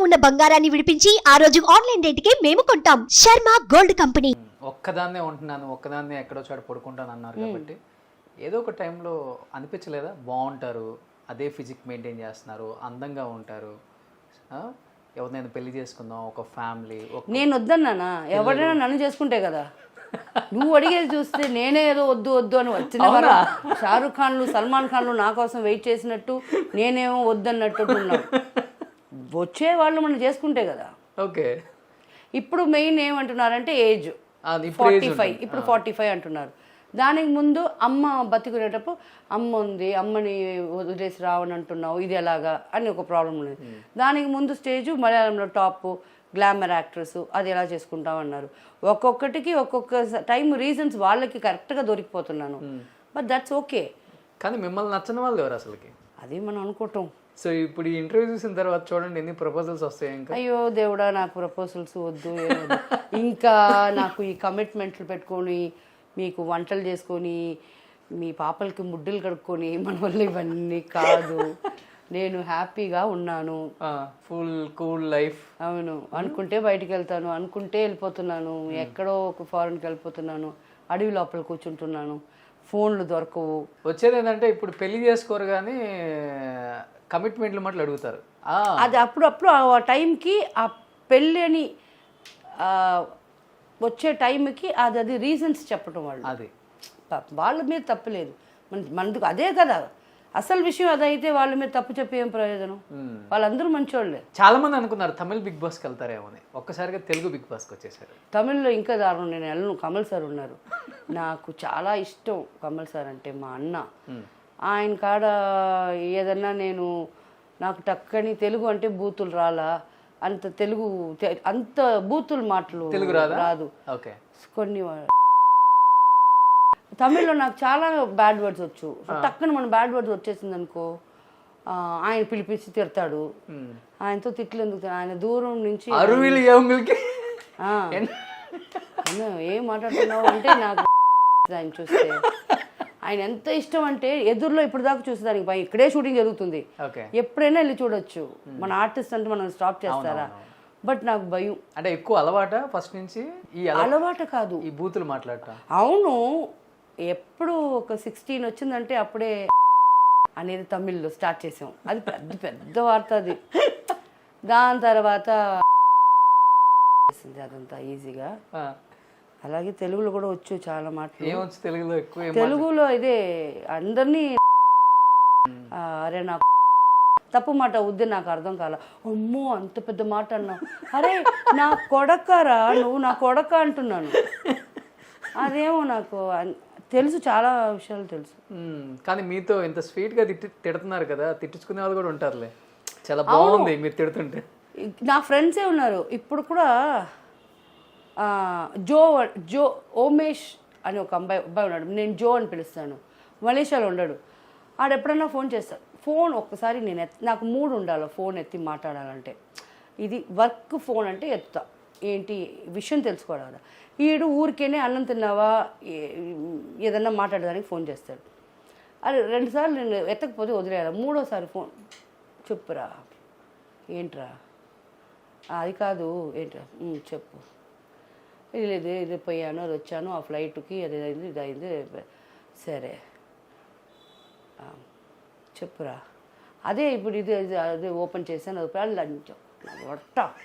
ఉన్న బంగారాన్ని విడిపించి ఆ రోజు ఆన్లైన్ రేటుకే మేము కొంటాం. Sharma gold company. ఒక్కదాన్నే ఉంటున్నాను, ఒక్కదాన్నే ఎక్కడో చోట పడుకుంటాను అన్నారు కాబట్టి ఏదో ఒక టైంలో అనిపించలేదా? బాగుంటారు, అదే ఫిజిక్ మెయింటైన్ చేస్తున్నారు, అందంగా ఉంటారు, ఎవరినైనా పెళ్లి చేసుకుందాం, ఒక ఫ్యామిలీ. నేను వద్దన్నానా? ఎవరైనా నన్ను చేసుకుంటే కదా. నువ్వు అడిగేది చూస్తే నేనే ఏదో వద్దు వద్దు అని వచ్చిన షారుఖ్ ఖాన్లు, సల్మాన్ ఖాన్లు నా కోసం వెయిట్ చేసినట్టు నేనేమో వద్దన్నట్టు ఉన్నాను. వచ్చే వాళ్ళు మనం చేసుకుంటే కదా. ఓకే. ఇప్పుడు మెయిన్ ఏమంటున్నారంటే ఏజ్ 45, ఇప్పుడు 45 అంటున్నారు. దానికి ముందు అమ్మ బతికునేటప్పుడు అమ్మ ఉంది, అమ్మని వదిలేసి రావని అంటున్నావు, ఇది ఎలాగా అని ఒక ప్రాబ్లం ఉంది. దానికి ముందు స్టేజ్ మలయాళంలో టాప్ గ్లామర్ యాక్ట్రెస్, అది ఎలా చేసుకుంటామన్నారు. ఒక్కొక్కటికి ఒక్కొక్క టైం రీజన్స్ వాళ్ళకి కరెక్ట్గా దొరికిపోతున్నాను. But that's okay. కానీ మిమ్మల్ని నచ్చని వాళ్ళు ఎవరు అసలుకి? అది మనం అనుకోవటం. సో ఇప్పుడు ఈ ఇంటర్వ్యూ చూసిన తర్వాత చూడండి ఎన్ని ప్రపోజల్స్ వస్తాయి. ఇంకా అయ్యో దేవుడా, నాకు ప్రపోజల్స్ వద్దు, ఇంకా నాకు ఈ కమిట్మెంట్లు పెట్టుకొని మీకు వంటలు చేసుకొని మీ పాపలకి ముడ్డులు కడుక్కొని మన వల్ల ఇవన్నీ కాదు. నేను హ్యాపీగా ఉన్నాను, ఫుల్ కూల్ లైఫ్. అవును, అనుకుంటే బయటికి వెళ్తాను, అనుకుంటే వెళ్ళిపోతున్నాను, ఎక్కడో ఒక ఫారెన్కి వెళ్ళిపోతున్నాను, అడవి లోపల కూర్చుంటున్నాను, ఫోన్లు దొరకవు. వచ్చేది ఏంటంటే ఇప్పుడు పెళ్లి చేసుకోరు కానీ కమిట్మెంట్లు మట్లు అడుగుతారు. అది అప్పుడప్పుడు ఆ టైంకి ఆ పెళ్ళి అని వచ్చే టైంకి అది రీజన్స్ చెప్పడం వాళ్ళు, అది వాళ్ళ మీద తప్పలేదు. మనకు అదే కదా అసలు విషయం. అదైతే వాళ్ళ మీద తప్పు చెప్పి ఏం ప్రయోజనం? వాళ్ళందరూ మంచోళ్ళే. చాలా మంది అనుకున్నారు తమిళ్ బిగ్ బాస్కి వెళ్తారేమో అని, ఒక్కసారిగా తెలుగు బిగ్ బాస్కి వచ్చేసారు. తమిళ్లో ఇంకా దారుణం. నేను వెళ్ళను. కమల్ సార్ ఉన్నారు, నాకు చాలా ఇష్టం కమల్ సార్ అంటే. మా అన్న ఆయన కాడ ఏదన్నా నాకు టక్కని తెలుగు అంటే బూతులు రాలా, అంత తెలుగు అంత బూతులు మాటలు తెలుగు రాదు. కొన్ని తమిళ్లో నాకు చాలా బ్యాడ్ వర్డ్స్ వచ్చు. టక్కన మన బ్యాడ్ వర్డ్స్ వచ్చేసింది అనుకో, ఆయన పిలిపించి తిడతాడు. ఆయనతో తిట్లు ఎందుకు? ఆయన దూరం నుంచి ఏం మాట్లాడుతున్నావు అంటే నాకు ఆయన చూస్తే ఆయన ఎంత ఇష్టం అంటే ఎదురులో ఇప్పుడు దాకా చూస్తే దానికి భయం. ఇక్కడే షూటింగ్ జరుగుతుంది, ఎప్పుడైనా వెళ్ళి చూడొచ్చు. మన ఆర్టిస్ట్ అంటే మనం స్టాప్ చేస్తారా? బట్ నాకు భయం. అంటే ఎక్కువ అలవాట ఫస్ట్ నుంచి? ఈ అలవాట కాదు, ఈ బూతులు మాట్లాడటం. అవును, ఎప్పుడు ఒక 16 వచ్చిందంటే అప్పుడే అనేది తమిళ్లో స్టార్ట్ చేసాం. అది పెద్ద పెద్ద వార్త అది. దాని తర్వాత అదంతా ఈజీగా. అలాగే తెలుగులో కూడా వచ్చు చాలా మాటలు. తెలుగులో ఇదే అందరినీ అరే నాకు తప్పు మాట వద్దు, నాకు అర్థం కాల. అమ్మో అంత పెద్ద మాట అన్నా. అరే నా కొడకరా, నువ్వు నా కొడక అంటున్నాను. అదేమో నాకు తెలుసు, చాలా విషయాలు తెలుసు. కానీ మీతో ఇంత స్వీట్గా తిడుతున్నారు కదా, తిట్టించుకునే వాళ్ళు కూడా ఉంటారులే. చాలా బాగుంది మీరు తిడుతుంటే. నా ఫ్రెండ్సే ఉన్నారు ఇప్పుడు కూడా. జో ఓమేష్ అని ఒక అబ్బాయి ఉన్నాడు, నేను జో అని పిలుస్తాను. మలేషియాలో ఉండడు. ఆడు ఎప్పుడన్నా ఫోన్ చేస్తాడు. ఫోన్ ఒక్కసారి నాకు మూడు ఉండాలి ఫోన్ ఎత్తి మాట్లాడాలంటే. ఇది వర్క్ ఫోన్ అంటే ఎత్తుతా, ఏంటి విషయం తెలుసుకోవాలి కదా. ఈడు ఊరికేనే అన్నం తిన్నావా ఏదన్నా మాట్లాడడానికి ఫోన్ చేస్తాడు. అది 2 సార్లు నేను ఎత్తకపోతే వదిలేయాలి. 3వసారి ఫోన్, చెప్పురా ఏంట్రా, అది కాదు ఏంట్రా చెప్పు, లేదు ఇది పోయాను, అది వచ్చాను, ఆ ఫ్లైట్కి అది అయింది, ఇది అయింది, సరే చెప్పురా, అదే ఇప్పుడు ఇది అదే ఓపెన్ చేశాను, అది లంచం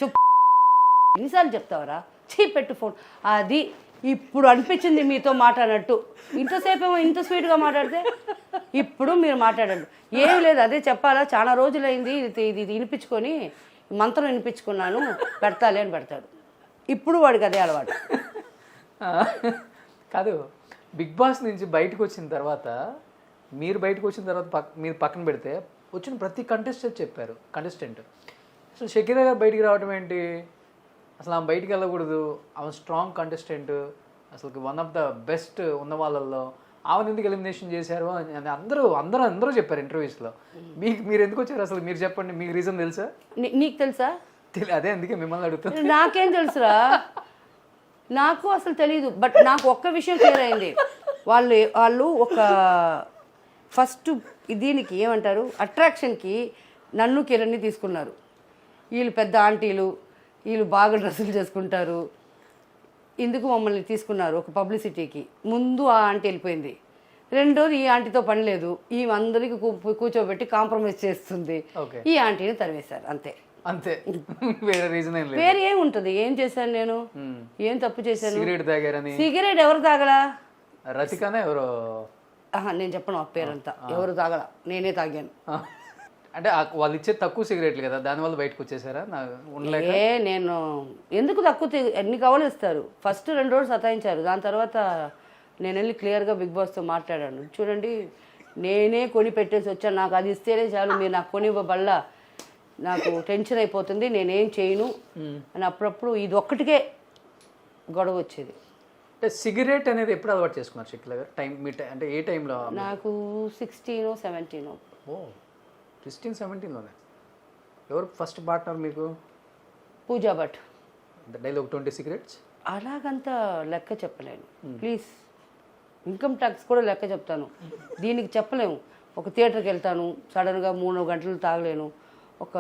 చెప్పు, ఎన్నిసార్లు చెప్తావరా, పెట్టు ఫోన్. అది ఇప్పుడు అనిపించింది మీతో మాట్లాడినట్టు. ఇంతసేపు ఏమో ఇంత స్వీట్గా మాట్లాడితే ఇప్పుడు మీరు మాట్లాడండి. ఏం లేదు, అదే చెప్పాలా, చాలా రోజులైంది ఇది వినిపించుకొని మంత్రం వినిపించుకున్నాను, పెడతాలే అని పెడతాడు. ఇప్పుడు వాడికి అదే అలవాటు. కాదు, బిగ్ బాస్ నుంచి బయటకు వచ్చిన తర్వాత మీరు పక్కన పెడితే వచ్చిన ప్రతి కంటెస్టెంట్ అసలు షకీరా గారు బయటికి రావడం ఏంటి, అసలు ఆమె బయటికి వెళ్ళకూడదు, ఆమె స్ట్రాంగ్ కంటెస్టెంట్, అసలు వన్ ఆఫ్ ద బెస్ట్ ఉన్న వాళ్ళల్లో, ఆమెను ఎందుకు ఎలిమినేషన్ చేశారు అని అందరూ చెప్పారు ఇంటర్వ్యూస్లో. మీరు ఎందుకు వచ్చారు అసలు? మీరు చెప్పండి, మీకు రీజన్ తెలుసా? నీకు తెలుసా? అదే అందుకే మిమ్మల్ని అడుగుతుంది. నాకేం తెలుసురా, నాకు అసలు తెలీదు. బట్ నాకు ఒక్క విషయం క్లియర్ అయింది. వాళ్ళు ఒక ఫస్ట్ దీనికి ఏమంటారు, అట్రాక్షన్కి నన్ను కిరణ్ని తీసుకున్నారు. వీళ్ళు పెద్ద ఆంటీలు, వీళ్ళు బాగా డ్రెస్సులు చేసుకుంటారు, ఇందుకు మమ్మల్ని తీసుకున్నారు ఒక పబ్లిసిటీకి. ముందు ఆ ఆంటీ వెళ్ళిపోయింది, రెండోది ఈ ఆంటీతో పని లేదు, ఈ అందరికి కూర్చోబెట్టి కాంప్రమైజ్ చేస్తుంది, ఓకే ఈ ఆంటీని తరివేశారు అంతే. అంతే, వేరే రీజన్ ఏం లేదు. వేరే ఏముంటుంది? ఏం చేశాను నేను? ఏం తప్పు చేశాను? సిగరెట్ తాగారని. సిగరెట్ ఎవరు తాగలా? రతికానే ఎవరో, నేను చెప్పను ఆ పేరంతా, ఎవరు తాగల, నేనే తాగాను. అంటే వాళ్ళు ఇచ్చే తక్కువ సిగరెట్లు కదా, దానివల్ల బయటకు వచ్చేసారా? ఉండలేక నేను ఎందుకు తక్కువ ఎన్ని కవలు ఇస్తారు? ఫస్ట్ 2 రోజులు సతాయించారు, దాని తర్వాత నేను వెళ్ళి క్లియర్గా బిగ్ బాస్తో మాట్లాడాను. చూడండి, నేనే కొని పెట్టేసి వచ్చాను, నాకు అది ఇస్తేనే చాలు, మీరు నాకు కొనివ్వబల్లా నాకు టెన్షన్ అయిపోతుంది, నేనేం చేయను అని. అప్పుడప్పుడు ఇది ఒక్కటికే గొడవ వచ్చేది. అంటే సిగరెట్ అనేది ఎప్పుడు అలవాటు చేసుకున్నారు షకీలా గారు? టైం మీ అంటే ఏ టైంలో? నాకు 16, 17. ఓ 16, 17లోనే. ఎవరు ఫస్ట్ పార్ట్నర్ మీకు? పూజా భట్. డైలీ ఒక 20 సిగరెట్స్? అలాగంతా లెక్క చెప్పలేను ప్లీజ్. ఇన్కమ్ ట్యాక్స్ కూడా లెక్క చెప్తాను, దీనికి చెప్పలేము. ఒక థియేటర్కి వెళ్తాను, సడన్గా 3 గంటలు తాగలేను. ఒక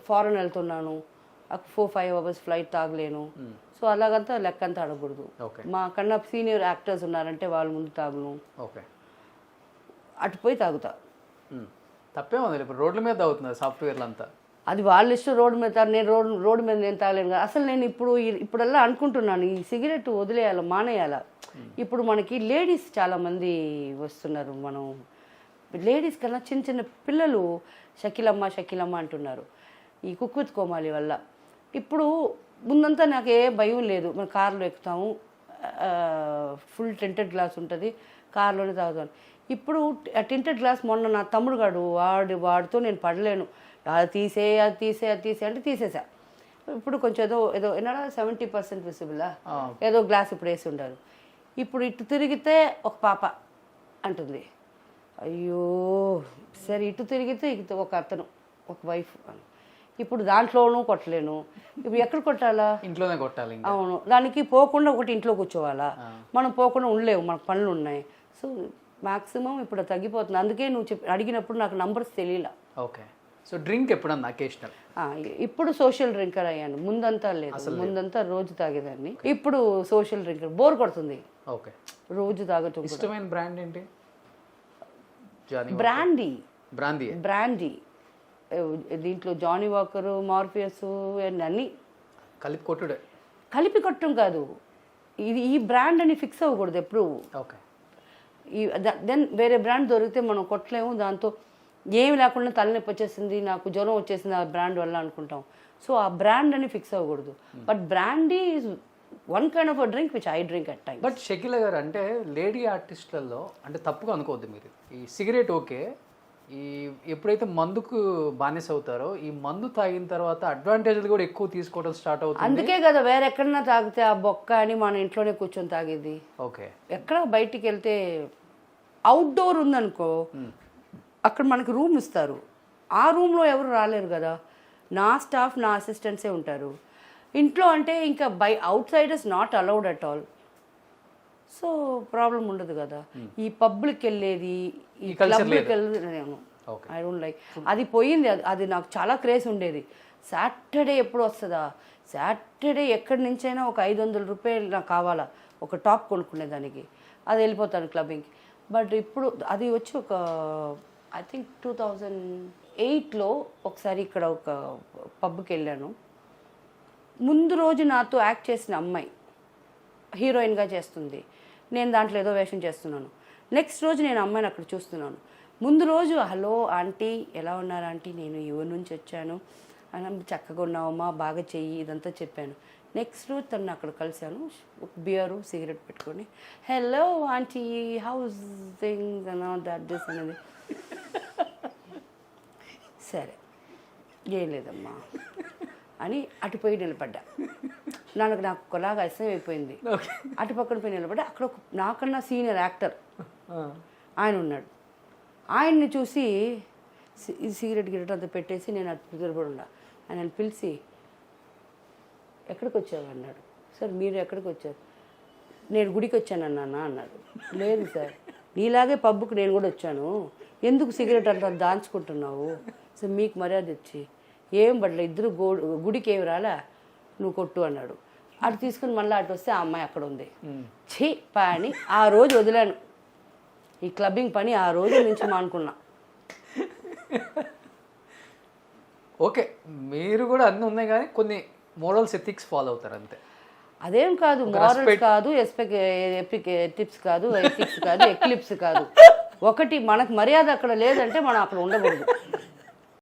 ఫారెన్ వెళ్తున్నాను, 4-5 అవర్స్ ఫ్లైట్ తాగలేను. సో అలాగంతా లెక్క అంతా అడగకూడదు. మా కన్నా సీనియర్ యాక్టర్స్ ఉన్నారంటే వాళ్ళ ముందు తాగను, ఓకే అటు పోయి తాగుతా. తప్పేముంది, ఇప్పుడు రోడ్ల మీద తాగుతున్నారు సాఫ్ట్వేర్లు అంతా. అది వాళ్ళ ఇష్టం, రోడ్డు మీద తాగు, నేను రోడ్డు మీద నేను తాగలేను కదా. అసలు నేను ఇప్పుడల్లా అనుకుంటున్నాను, ఈ సిగరెట్ వదిలేయాలి, మానేయాలా. ఇప్పుడు మనకి లేడీస్ చాలామంది వస్తున్నారు, మనం లేడీస్ కన్నా చిన్న చిన్న పిల్లలు షకీలమ్మ అంటున్నారు ఈ కుక్ విత్ కోమాలి వల్ల. ఇప్పుడు ముందంతా నాకు ఏ భయం లేదు, మనం కార్లో ఎక్కుతాము, ఫుల్ టెంటెడ్ గ్లాస్ ఉంటుంది, కార్లోనే తాగుతాను. ఇప్పుడు టెంటెడ్ గ్లాస్ మొన్న నా తమ్ముడు గాడు వాడితో నేను పడలేను, అది తీసే అంటే తీసేసా. ఇప్పుడు కొంచెం ఏదో ఏనా 70% విసిబులా ఏదో గ్లాస్ ఇప్పుడు వేసి ఉండాలి. ఇప్పుడు ఇటు తిరిగితే ఒక పాప అంటుంది, అయ్యో సరే, ఇటు తిరిగితే ఒక అతను, ఒక వైఫ్. ఇప్పుడు దాంట్లోనూ కొట్టలేను, ఇప్పుడు ఎక్కడ కొట్టాలా? ఇంట్లోనే కొట్టాలి. అవును, దానికి పోకుండా ఒకటి ఇంట్లో కూర్చోవాలా, మనం పోకుండా ఉండలేము, మనకు పనులు ఉన్నాయి. సో మ్యాక్సిమం ఇప్పుడు తగ్గిపోతుంది. అందుకే నువ్వు అడిగినప్పుడు నాకు నంబర్స్ తెలియలా. ఓకే, సో డ్రింక్ ఎప్పుడన్నా అకేషనల్? ఇప్పుడు సోషల్ డ్రింకర్ అయ్యాను, ముందంతా లేదు. ముందంతా రోజు తాగేదాన్ని, ఇప్పుడు సోషల్ డ్రింకర్. బోర్ కొడుతుంది ఓకే రోజు తాగటం. ఇష్టమైన బ్రాండ్ ఏంటి? బ్రాండీ. దీంట్లో జానీ వాకరు, మార్ఫియస్ అన్నీ కలిపి కొట్టడం కాదు, ఈ బ్రాండ్ అని ఫిక్స్ అవ్వకూడదు ఎప్పుడు. ఓకే, దెన్ వేరే బ్రాండ్ దొరికితే మనం కొట్టలేము, దాంతో ఏమి లేకుండా తలనొప్పి వచ్చేసింది, నాకు జ్వరం వచ్చేసింది ఆ బ్రాండ్ వల్ల అనుకుంటాం. సో ఆ బ్రాండ్ అని ఫిక్స్ అవ్వకూడదు. But brandy is one kind of a drink which I drink at time. But Shakeela గారు అంటే లేడీ ఆర్టిస్టులలో అంటే తప్పుగా అనుకోవద్దు మీరు, ఈ సిగరెట్ ఓకే, ఈ ఎప్పుడైతే మందుకు బానిస అవుతారో ఈ మందు తాగిన తర్వాత అడ్వాంటేజ్లు కూడా ఎక్కువ తీసుకోవడం స్టార్ట్ అవుతుంది. అందుకే కదా వేరే ఎక్కడన్నా తాగితే ఆ బొక్క అని మన ఇంట్లోనే కూర్చొని తాగేది. ఓకే, ఎక్కడ బయటికి వెళ్తే అవుట్డోర్ ఉందనుకో, అక్కడ మనకి రూమ్ ఇస్తారు, ఆ రూమ్లో ఎవరు రాలేరు కదా, నా స్టాఫ్ నా అసిస్టెంట్సే ఉంటారు. ఇంట్లో అంటే ఇంకా outsiders not allowed at all. So problem ఉండదు కదా. ఈ పబ్లిక్ వెళ్ళేది, ఈ క్లబ్కి వెళ్ళేది ఐ డోంట్ లైక్. అది పోయింది, అది నాకు చాలా క్రేజ్ ఉండేది. సాటర్డే ఎప్పుడు వస్తుందా, సాటర్డే ఎక్కడి నుంచైనా ఒక 500 రూపాయలు నాకు కావాలా ఒక టాప్ కొనుక్కునేదానికి, అది వెళ్ళిపోతాను క్లబ్బింగ్కి. బట్ ఇప్పుడు అది వచ్చి ఒక ఐ థింక్ 2008లో ఒకసారి ఇక్కడ ఒక పబ్కి వెళ్ళాను. ముందు రోజు నాతో యాక్ట్ చేసిన అమ్మాయి హీరోయిన్గా చేస్తుంది, నేను దాంట్లో ఏదో వేషం చేస్తున్నాను. నెక్స్ట్ రోజు నేను అమ్మాయిని అక్కడ చూస్తున్నాను. ముందు రోజు హలో ఆంటీ ఎలా ఉన్నారు ఆంటీ, నేను యువ నుంచి వచ్చాను అని, చక్కగా ఉన్నావమ్మా, బాగా చెయ్యి, ఇదంతా చెప్పాను. నెక్స్ట్ రోజు తను అక్కడ కలిశాను, ఒక బియరు సిగరెట్ పెట్టుకొని, హలో ఆంటీ హౌస్ థింగ్స్ అన్నా దట్ దిస్ అనేది. సరే ఏం లేదమ్మా అని అటుపోయి నిలబడ్డా. నాకు ఒకలాగా అసహ్యం అయిపోయింది. అటు పక్కన పోయి నిలబడ్డా. అక్కడ నాకన్నా సీనియర్ యాక్టర్ ఆయన ఉన్నాడు. ఆయన్ని చూసి సిగరెట్ అంతా పెట్టేసి నేను అటు నిలబడి ఉన్నా. ఆయన పిలిచి ఎక్కడికి వచ్చావు అన్నాడు. సార్ మీరు ఎక్కడికి వచ్చారు? నేను గుడికి వచ్చాను అన్నానా అన్నాడు. లేదు సార్, నీలాగే పబ్బుకు నేను కూడా వచ్చాను, ఎందుకు సిగరెట్ అంతా దాచుకుంటున్నావు? సో మీకు మర్యాద ఇచ్చి ఏం పడలే, ఇద్దరు గుడికి ఏమి రాలే, నువ్వు కొట్టు అన్నాడు. అటు తీసుకుని మళ్ళీ అటు వస్తే ఆ అమ్మాయి అక్కడ ఉంది. ఛీ పని ఆ రోజు వదిలాను, ఈ క్లబ్బింగ్ పని ఆ రోజు నుంచి మానుకున్నా. ఓకే, మీరు కూడా అన్నీ ఉన్నాయి కానీ కొన్ని మోరల్స్ ఎథిక్స్ ఫాలో అవుతారు అంతే. అదేం కాదు, మోరల్స్ కాదు, ఎపిక్ టిప్స్ కాదు, ఎథిక్స్ కాదు, ఎక్లిప్స్ కాదు. ఒకటి మనకు మర్యాద అక్కడ లేదంటే మనం అక్కడ ఉండకూడదు.